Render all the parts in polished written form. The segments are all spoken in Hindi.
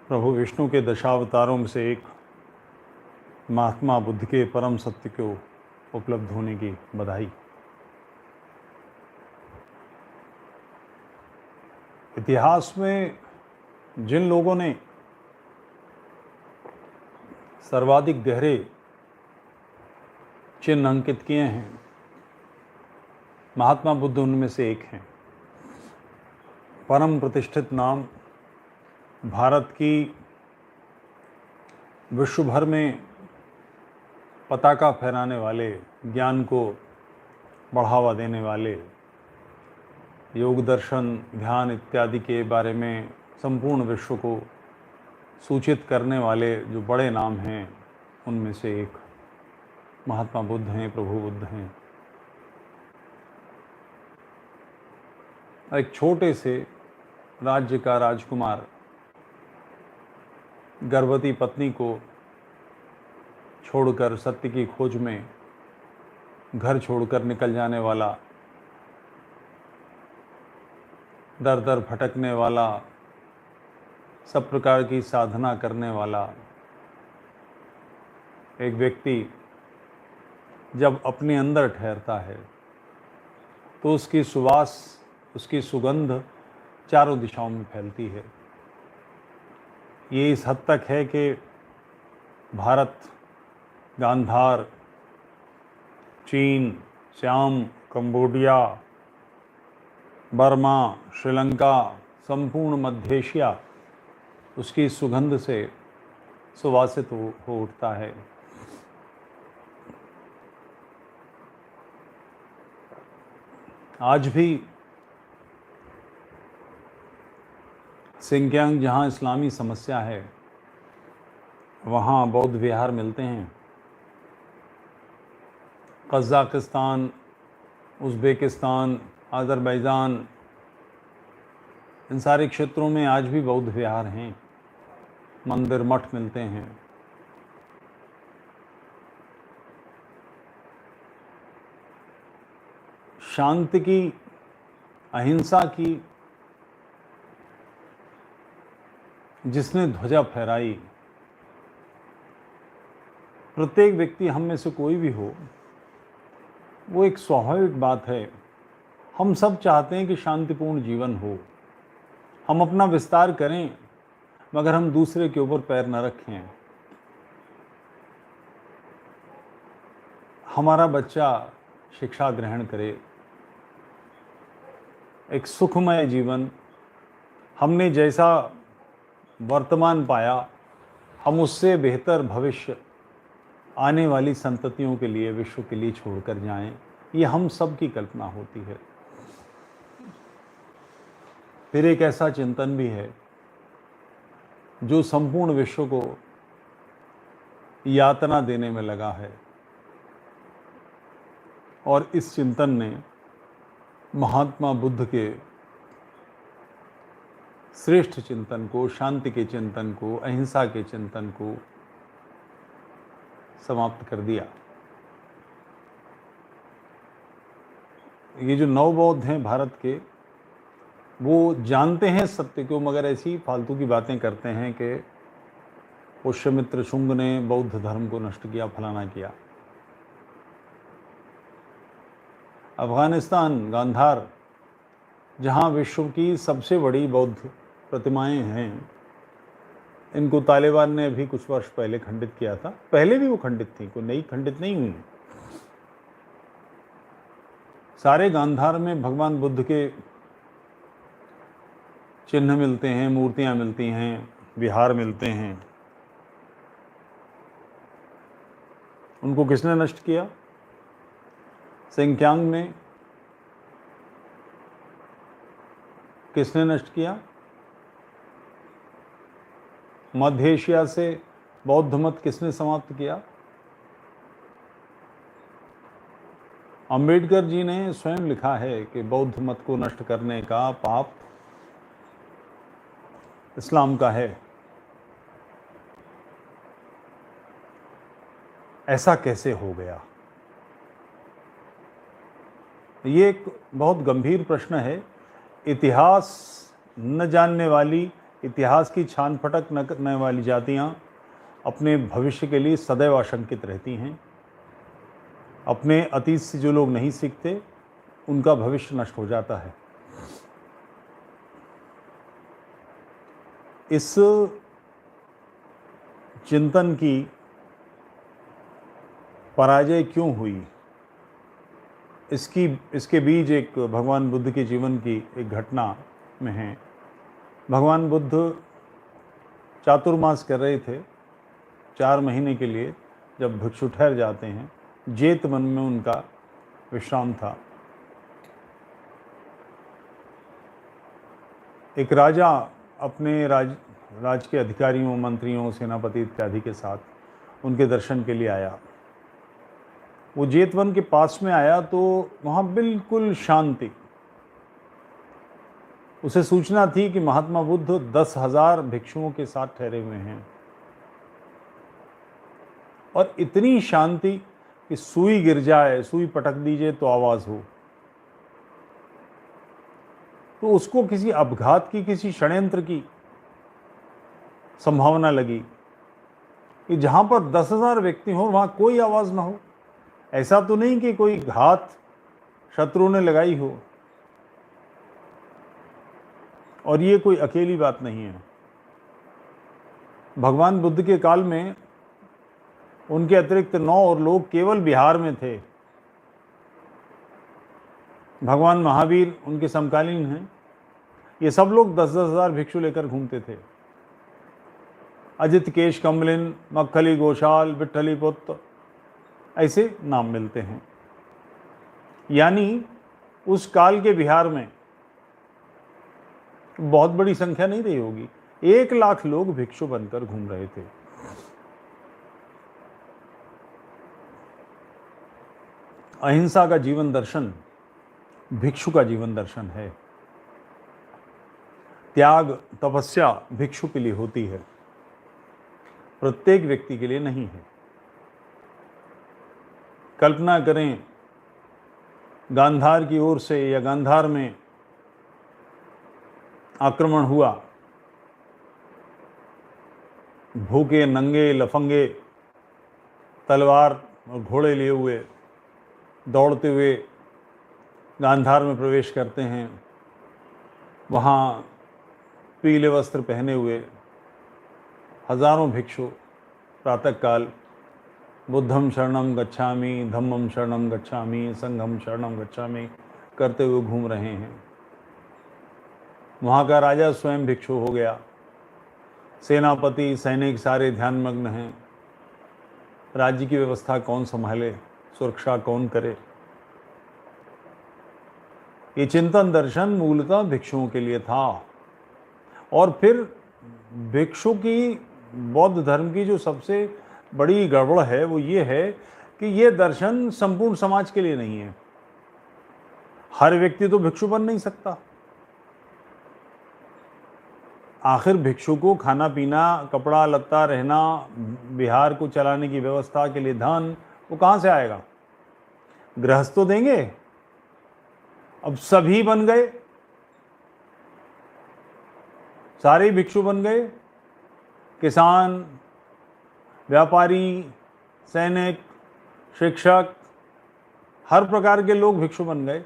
प्रभु विष्णु के दशावतारों में से एक महात्मा बुद्ध के परम सत्य को उपलब्ध होने की बधाई। इतिहास में जिन लोगों ने सर्वाधिक गहरे चिन्ह अंकित किए हैं, महात्मा बुद्ध उनमें से एक हैं। परम प्रतिष्ठित नाम, भारत की विश्व भर में पताका फहराने वाले, ज्ञान को बढ़ावा देने वाले, योग दर्शन ध्यान इत्यादि के बारे में संपूर्ण विश्व को सूचित करने वाले जो बड़े नाम हैं, उनमें से एक महात्मा बुद्ध हैं, प्रभु बुद्ध हैं। एक छोटे से राज्य का राजकुमार गर्भवती पत्नी को छोड़कर सत्य की खोज में घर छोड़कर निकल जाने वाला, दर दर भटकने वाला, सब प्रकार की साधना करने वाला एक व्यक्ति जब अपने अंदर ठहरता है तो उसकी सुवास, उसकी सुगंध चारों दिशाओं में फैलती है। ये इस हद तक है कि भारत, गांधार, चीन, श्याम, कंबोडिया, बर्मा, श्रीलंका, संपूर्ण मध्य एशिया उसकी सुगंध से सुवासित हो उठता है। आज भी सिंकियांग जहाँ इस्लामी समस्या है, वहाँ बौद्ध विहार मिलते हैं। कज़ाकिस्तान, उज़्बेकिस्तान, अज़रबैजान, इन सारे क्षेत्रों में आज भी बौद्ध विहार हैं, मंदिर मठ मिलते हैं। शांति की, अहिंसा की जिसने ध्वजा फहराई, प्रत्येक व्यक्ति, हम में से कोई भी हो, वो एक स्वाभाविक बात है। हम सब चाहते हैं कि शांतिपूर्ण जीवन हो, हम अपना विस्तार करें, मगर हम दूसरे के ऊपर पैर न रखें। हमारा बच्चा शिक्षा ग्रहण करे, एक सुखमय जीवन, हमने जैसा वर्तमान पाया, हम उससे बेहतर भविष्य आने वाली संततियों के लिए, विश्व के लिए छोड़कर जाएं। ये हम सब की कल्पना होती है। फिर एक ऐसा चिंतन भी है जो संपूर्ण विश्व को यातना देने में लगा है, और इस चिंतन ने महात्मा बुद्ध के श्रेष्ठ चिंतन को, शांति के चिंतन को, अहिंसा के चिंतन को समाप्त कर दिया। ये जो नवबौद्ध हैं भारत के, वो जानते हैं सत्य को, मगर ऐसी फालतू की बातें करते हैं कि पुष्यमित्र शुंग ने बौद्ध धर्म को नष्ट किया, फलाना किया। अफगानिस्तान, गांधार, जहाँ विश्व की सबसे बड़ी बौद्ध प्रतिमाएं हैं, इनको तालिबान ने अभी कुछ वर्ष पहले खंडित किया था। पहले भी वो खंडित थी, कोई नई खंडित नहीं हुई। सारे गांधार में भगवान बुद्ध के चिन्ह मिलते हैं, मूर्तियां मिलती हैं, विहार मिलते हैं। उनको किसने नष्ट किया? सिंकियांग में किसने नष्ट किया? मध्य एशिया से बौद्ध मत किसने समाप्त किया? अंबेडकर जी ने स्वयं लिखा है कि बौद्ध मत को नष्ट करने का पाप इस्लाम का है। ऐसा कैसे हो गया? ये एक बहुत गंभीर प्रश्न है। इतिहास न जानने वाली इतिहास की छान फटक न करने वाली जातियाँ अपने भविष्य के लिए सदैव आशंकित रहती हैं। अपने अतीत से जो लोग नहीं सीखते उनका भविष्य नष्ट हो जाता है। इस चिंतन की पराजय क्यों हुई, इसके बीज एक भगवान बुद्ध के जीवन की एक घटना में है। भगवान बुद्ध चातुर्मास कर रहे थे, 4 महीने के लिए जब भिक्षु ठहर जाते हैं, जेत वन में उनका विश्राम था। एक राजा अपने राज के अधिकारियों, मंत्रियों, सेनापति इत्यादि के साथ उनके दर्शन के लिए आया। वो जेतवन के पास में आया तो वहाँ बिल्कुल शांति। उसे सूचना थी कि महात्मा बुद्ध 10,000 भिक्षुओं के साथ ठहरे हुए हैं और इतनी शांति कि सुई गिर जाए, सुई पटक दीजिए तो आवाज़ हो। तो उसको किसी अपघात की, किसी षड्यंत्र की संभावना लगी कि जहाँ पर 10,000 व्यक्ति हों वहाँ कोई आवाज़ ना हो। ऐसा तो नहीं कि कोई घात शत्रु ने लगाई हो, और ये कोई अकेली बात नहीं है। भगवान बुद्ध के काल में उनके अतिरिक्त 9 और लोग केवल बिहार में थे। भगवान महावीर उनके समकालीन हैं। ये सब लोग 10,000 भिक्षु लेकर घूमते थे। अजित केश कमलिन, मक्खली गोशाल, विट्ठली पुत्र, ऐसे नाम मिलते हैं। यानी उस काल के बिहार में बहुत बड़ी संख्या नहीं रही होगी, 1 लाख लोग भिक्षु बनकर घूम रहे थे। अहिंसा का जीवन दर्शन भिक्षु का जीवन दर्शन है। त्याग, तपस्या भिक्षु के लिए होती है, प्रत्येक व्यक्ति के लिए नहीं है। कल्पना करें, गांधार की ओर से या गांधार में आक्रमण हुआ, भूखे, नंगे, लफंगे, तलवार और घोड़े लिए हुए दौड़ते हुए गांधार में प्रवेश करते हैं। वहाँ पीले वस्त्र पहने हुए हजारों भिक्षु प्रातःकाल बुद्धम शरणम गच्छामि, धम्मम शरणम गच्छामि, संघम शरणम गच्छामि करते हुए घूम रहे हैं। वहाँ का राजा स्वयं भिक्षु हो गया, सेनापति, सैनिक सारे ध्यानमग्न हैं। राज्य की व्यवस्था कौन संभाले, सुरक्षा कौन करे। ये चिंतन दर्शन मूलतः भिक्षुओं के लिए था। और फिर भिक्षु की, बौद्ध धर्म की जो सबसे बड़ी गड़बड़ है वो ये है कि ये दर्शन संपूर्ण समाज के लिए नहीं है। हर व्यक्ति तो भिक्षु बन नहीं सकता। आखिर भिक्षु को खाना पीना, कपड़ा लत्ता, रहना, बिहार को चलाने की व्यवस्था के लिए धन वो कहाँ से आएगा? गृहस्थ तो देंगे। अब सभी बन गए, सारे भिक्षु बन गए, किसान, व्यापारी, सैनिक, शिक्षक, हर प्रकार के लोग भिक्षु बन गए,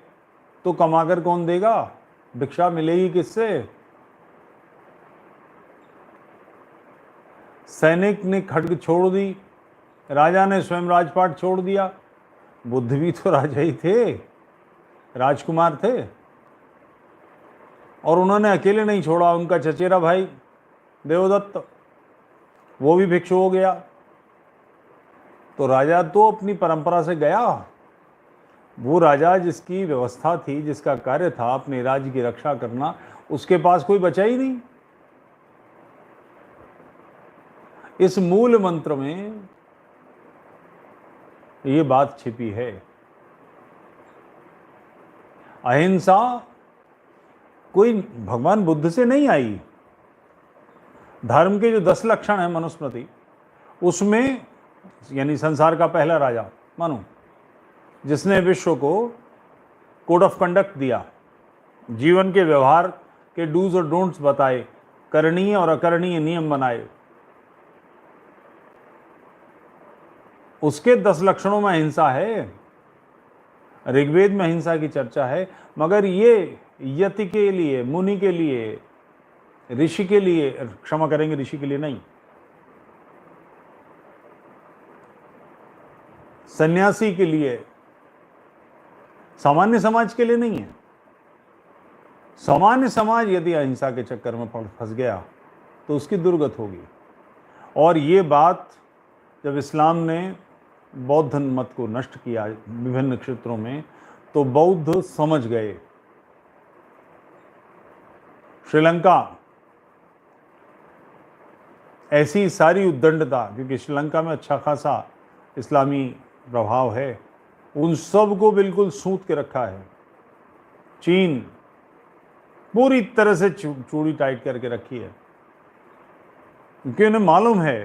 तो कमाकर कौन देगा? भिक्षा मिलेगी किससे? सैनिक ने खड्ग छोड़ दी, राजा ने स्वयं राजपाट छोड़ दिया। बुद्ध भी तो राजा ही थे, राजकुमार थे, और उन्होंने अकेले नहीं छोड़ा। उनका चचेरा भाई देवदत्त, वो भी भिक्षु हो गया। तो राजा तो अपनी परंपरा से गया। वो राजा जिसकी व्यवस्था थी, जिसका कार्य था अपने राज्य की रक्षा करना, उसके पास कोई बचा ही नहीं। इस मूल मंत्र में ये बात छिपी है। अहिंसा कोई भगवान बुद्ध से नहीं आई। धर्म के जो 10 लक्षण हैं मनुस्मृति, उसमें यानी संसार का पहला राजा मनु, जिसने विश्व को कोड ऑफ कंडक्ट दिया, जीवन के व्यवहार के डूज और डोंट्स बताए, करणीय और अकरणीय नियम बनाए। उसके 10 लक्षणों में अहिंसा है, ऋग्वेद में अहिंसा की चर्चा है, मगर ये यति के लिए, मुनि के लिए, ऋषि के लिए, क्षमा करेंगे ऋषि के लिए नहीं, सन्यासी के लिए, सामान्य समाज के लिए नहीं है। सामान्य समाज यदि अहिंसा के चक्कर में फंस गया तो उसकी दुर्गत होगी। और ये बात जब इस्लाम ने बौद्ध मत को नष्ट किया विभिन्न क्षेत्रों में, तो बौद्ध समझ गए। श्रीलंका ऐसी सारी उद्दंडता, क्योंकि श्रीलंका में अच्छा खासा इस्लामी प्रभाव है, उन सब को बिल्कुल सूंत के रखा है। चीन पूरी तरह से चूड़ी टाइट करके रखी है, क्योंकि उन्हें मालूम है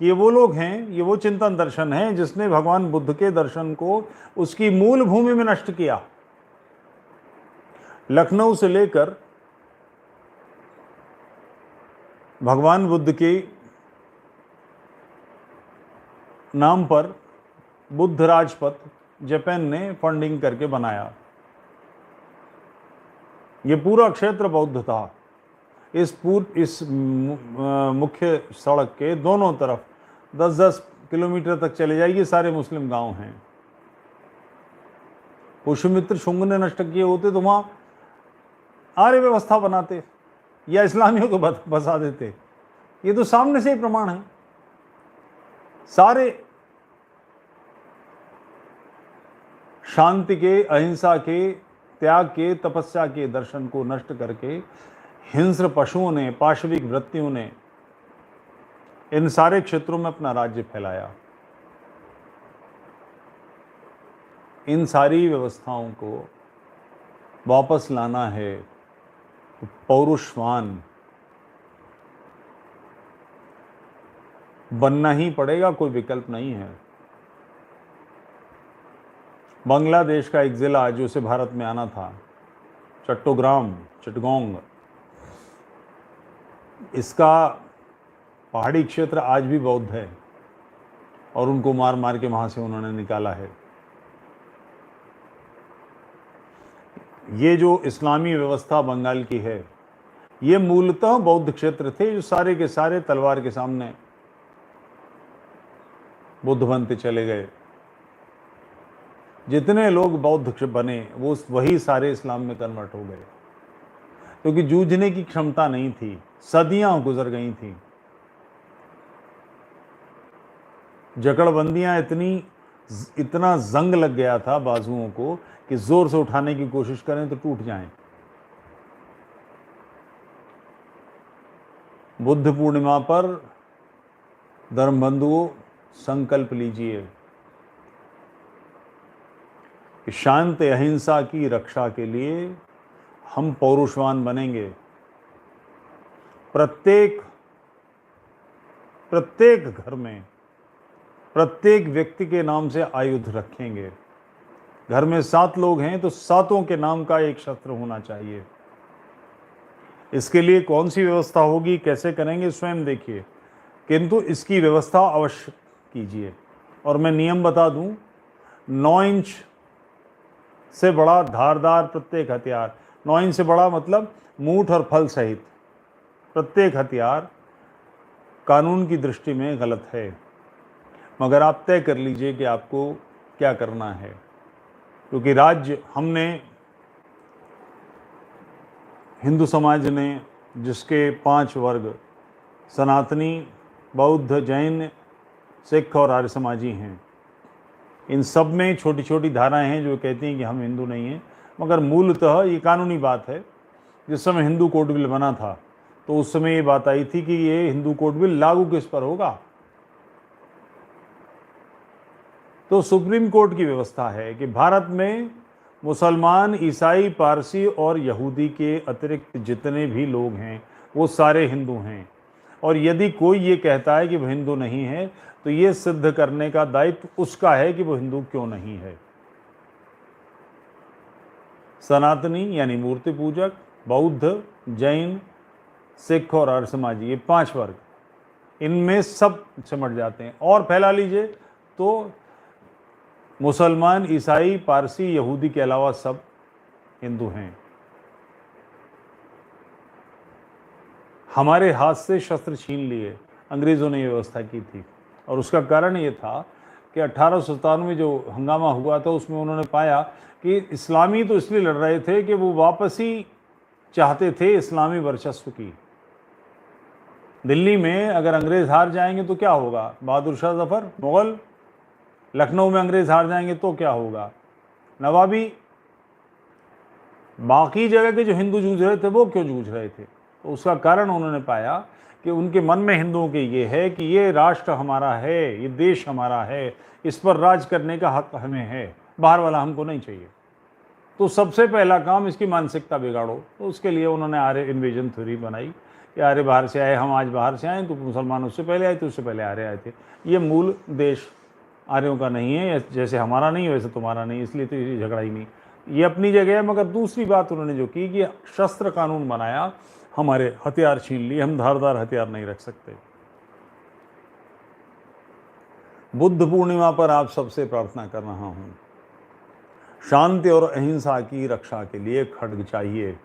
कि ये वो लोग हैं, ये वो चिंतन दर्शन है जिसने भगवान बुद्ध के दर्शन को उसकी मूल भूमि में नष्ट किया। लखनऊ से लेकर भगवान बुद्ध के नाम पर बुद्ध राजपथ जापान ने फंडिंग करके बनाया। ये पूरा क्षेत्र बौद्ध था। इस मुख्य सड़क के दोनों तरफ 10-10 किलोमीटर तक चले जाइए, सारे मुस्लिम गांव हैं। पुष्यमित्र शुंग ने नष्ट किए होते तो वहां आर्य व्यवस्था बनाते या इस्लामियों को बसा देते। ये तो सामने से ही प्रमाण है। सारे शांति के, अहिंसा के, त्याग के, तपस्या के दर्शन को नष्ट करके हिंस्र पशुओं ने, पाशविक वृत्तियों ने इन सारे क्षेत्रों में अपना राज्य फैलाया। इन सारी व्यवस्थाओं को वापस लाना है तो पौरुषवान बनना ही पड़ेगा, कोई विकल्प नहीं है। बांग्लादेश का एक जिला जो से भारत में आना था, चिटगांग, इसका पहाड़ी क्षेत्र आज भी बौद्ध है और उनको मार मार के वहां से उन्होंने निकाला है। ये जो इस्लामी व्यवस्था बंगाल की है, ये मूलतः बौद्ध क्षेत्र थे जो सारे के सारे तलवार के सामने बुद्ध बनते चले गए। जितने लोग बौद्ध बने वो वही सारे इस्लाम में कन्वर्ट हो गए, क्योंकि जूझने की क्षमता नहीं थी, सदियां गुजर गई थी। जकड़बंदियां इतना जंग लग गया था बाजुओं को कि जोर से उठाने की कोशिश करें तो टूट जाएं। बुद्ध पूर्णिमा पर धर्मबंधुओं संकल्प लीजिए कि शांत अहिंसा की रक्षा के लिए हम पौरुषवान बनेंगे। प्रत्येक घर में प्रत्येक व्यक्ति के नाम से आयुध रखेंगे। घर में 7 लोग हैं तो 7 के नाम का एक शस्त्र होना चाहिए। इसके लिए कौन सी व्यवस्था होगी, कैसे करेंगे, स्वयं देखिए, किंतु इसकी व्यवस्था अवश्य कीजिए। और मैं नियम बता दूं, 9 इंच से बड़ा धारदार प्रत्येक हथियार, 9 इंच से बड़ा मतलब मूठ और फल सहित प्रत्येक हथियार कानून की दृष्टि में गलत है। मगर आप तय कर लीजिए कि आपको क्या करना है, क्योंकि राज्य हमने, हिंदू समाज ने, जिसके 5 वर्ग सनातनी, बौद्ध, जैन, सिख और आर्य समाजी हैं, इन सब में छोटी छोटी धाराएं हैं जो कहती हैं कि हम हिंदू नहीं हैं। मगर मूलतः ये कानूनी बात है। जिस समय हिंदू कोड बिल बना था तो उस समय ये बात आई थी कि ये हिंदू कोड बिल लागू किस पर होगा। तो सुप्रीम कोर्ट की व्यवस्था है कि भारत में मुसलमान, ईसाई, पारसी और यहूदी के अतिरिक्त जितने भी लोग हैं वो सारे हिंदू हैं। और यदि कोई ये कहता है कि वह हिंदू नहीं है तो ये सिद्ध करने का दायित्व उसका है कि वो हिंदू क्यों नहीं है। सनातनी यानी मूर्ति पूजक, बौद्ध, जैन, सिख और आर्य समाजी, ये 5 वर्ग, इनमें सब सिमट जाते हैं। और फैला लीजिए तो मुसलमान, ईसाई, पारसी, यहूदी के अलावा सब हिंदू हैं। हमारे हाथ से शस्त्र छीन लिए, अंग्रेज़ों ने ये व्यवस्था की थी। और उसका कारण ये था कि 1897 में जो हंगामा हुआ था उसमें उन्होंने पाया कि इस्लामी तो इसलिए लड़ रहे थे कि वो वापसी चाहते थे इस्लामी वर्चस्व की। दिल्ली में अगर अंग्रेज़ हार जाएंगे तो क्या होगा? बहादुर शाह जफ़र मुग़ल। लखनऊ में अंग्रेज़ हार जाएंगे तो क्या होगा? नवाबी। बाकी जगह के जो हिंदू जूझ रहे थे वो क्यों जूझ रहे थे? तो उसका कारण उन्होंने पाया कि उनके मन में हिंदुओं के ये है कि ये राष्ट्र हमारा है, ये देश हमारा है, इस पर राज करने का हक हमें है, बाहर वाला हमको नहीं चाहिए। तो सबसे पहला काम इसकी मानसिकता बिगाड़ो। तो उसके लिए उन्होंने आर्य इन्वेजन थ्योरी बनाई कि आर्य बाहर से आए, हम आज बाहर से आए, तो मुसलमान उससे पहले आए, तो उससे पहले आर्य आए थे। ये मूल देश आर्यों का नहीं है, जैसे हमारा नहीं वैसे तुम्हारा नहीं, इसलिए तो ये झगड़ा ही नहीं। ये अपनी जगह है। मगर दूसरी बात उन्होंने जो की कि शस्त्र कानून बनाया, हमारे हथियार छीन लिए, हम धारदार हथियार नहीं रख सकते। बुद्ध पूर्णिमा पर आप सबसे प्रार्थना कर रहा हूं, शांति और अहिंसा की रक्षा के लिए खड्ग चाहिए।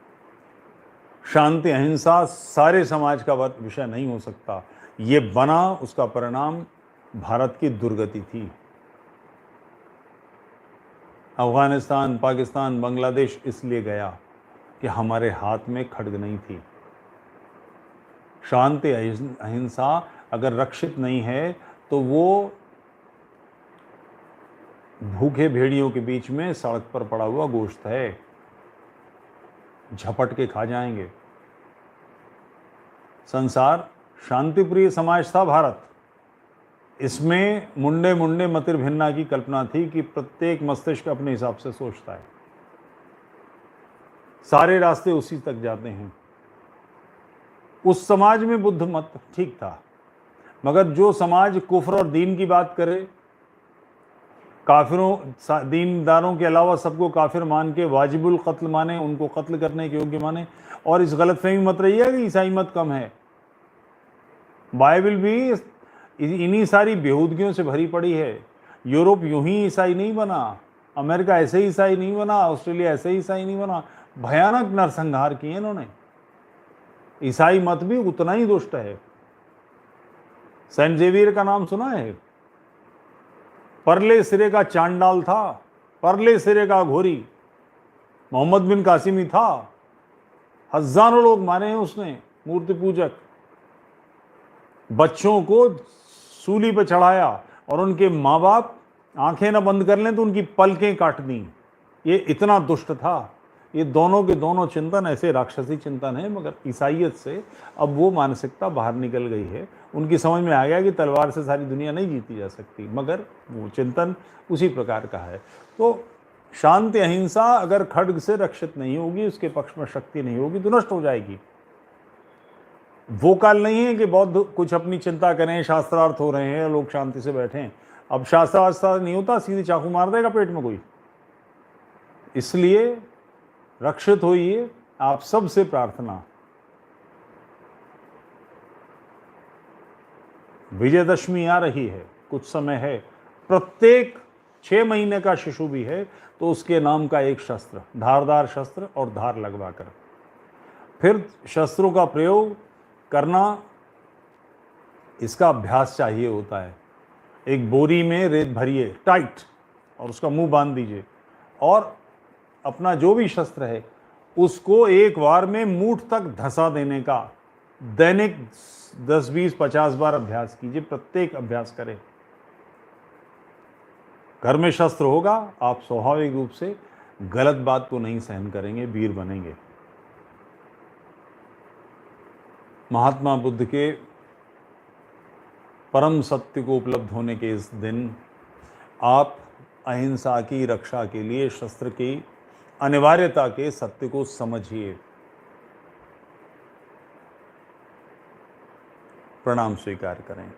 शांति अहिंसा सारे समाज का विषय नहीं हो सकता। ये बना, उसका परिणाम भारत की दुर्गति थी। अफगानिस्तान, पाकिस्तान, बांग्लादेश इसलिए गया कि हमारे हाथ में खड्ग नहीं थी। शांति अहिंसा अगर रक्षित नहीं है तो वो भूखे भेड़ियों के बीच में सड़क पर पड़ा हुआ गोश्त है, झपट के खा जाएंगे। संसार शांतिप्रिय समाज था भारत। इसमें मुंडे मुंडे मतिर भिन्ना की कल्पना थी कि प्रत्येक मस्तिष्क अपने हिसाब से सोचता है, सारे रास्ते उसी तक जाते हैं। उस समाज में बुद्ध मत ठीक था। मगर जो समाज कुफ्र और दीन की बात करे, काफिरों दीनदारों के अलावा सबको काफिर मान के वाजिबुल कत्ल माने, उनको कत्ल करने के योग्य माने, और इस गलतफहमी मत रही है कि ईसाई मत कम है। बाइबल भी इन्हीं सारी बेहूदगियों से भरी पड़ी है। यूरोप यूं ही ईसाई नहीं बना, अमेरिका ऐसे ही ईसाई नहीं बना, ऑस्ट्रेलिया ऐसे ही ईसाई नहीं बना। भयानक नरसंहार किए इन्होंने। ईसाई मत भी उतना ही दुष्ट है। सेंट जेवियर का नाम सुना है? परले सिरे का चांडाल था, परले सिरे का घोरी। मोहम्मद बिन कासिमी था, हजारों लोग मारे हैं उसने, मूर्ति पूजक। बच्चों को सूली पर चढ़ाया और उनके माँ बाप आंखें न बंद कर लें तो उनकी पलकें काट दी। ये इतना दुष्ट था। ये दोनों के दोनों चिंतन ऐसे राक्षसी चिंतन है। मगर ईसाइयत से अब वो मानसिकता बाहर निकल गई है। उनकी समझ में आ गया कि तलवार से सारी दुनिया नहीं जीती जा सकती, मगर वो चिंतन उसी प्रकार का है। तो शांति अहिंसा अगर खड्ग से रक्षित नहीं होगी, उसके पक्ष में शक्ति नहीं होगी, तो नष्ट हो जाएगी। वो काल नहीं है कि बौद्ध कुछ अपनी चिंता करें, शास्त्रार्थ हो रहे हैं, लोग शांति से बैठें। अब शास्त्रार्थ नहीं होता, सीधे चाकू मार देगा पेट में कोई। इसलिए रक्षित होइए। आप सबसे प्रार्थना। विजयदशमी आ रही है, कुछ समय है। प्रत्येक 6 महीने का शिशु भी है तो उसके नाम का एक शस्त्र, धारदार शस्त्र और धार लगवा कर फिर शस्त्रों का प्रयोग करना, इसका अभ्यास चाहिए होता है। एक बोरी में रेत भरिए टाइट और उसका मुंह बांध दीजिए, और अपना जो भी शस्त्र है उसको एक बार में मूठ तक धंसा देने का दैनिक 10, 20, 50 बार अभ्यास कीजिए। प्रत्येक अभ्यास करें। घर में शस्त्र होगा, आप स्वाभाविक रूप से गलत बात को नहीं सहन करेंगे, वीर बनेंगे। महात्मा बुद्ध के परम सत्य को उपलब्ध होने के इस दिन आप अहिंसा की रक्षा के लिए शस्त्र की अनिवार्यता के सत्य को समझिए। प्रणाम स्वीकार करें।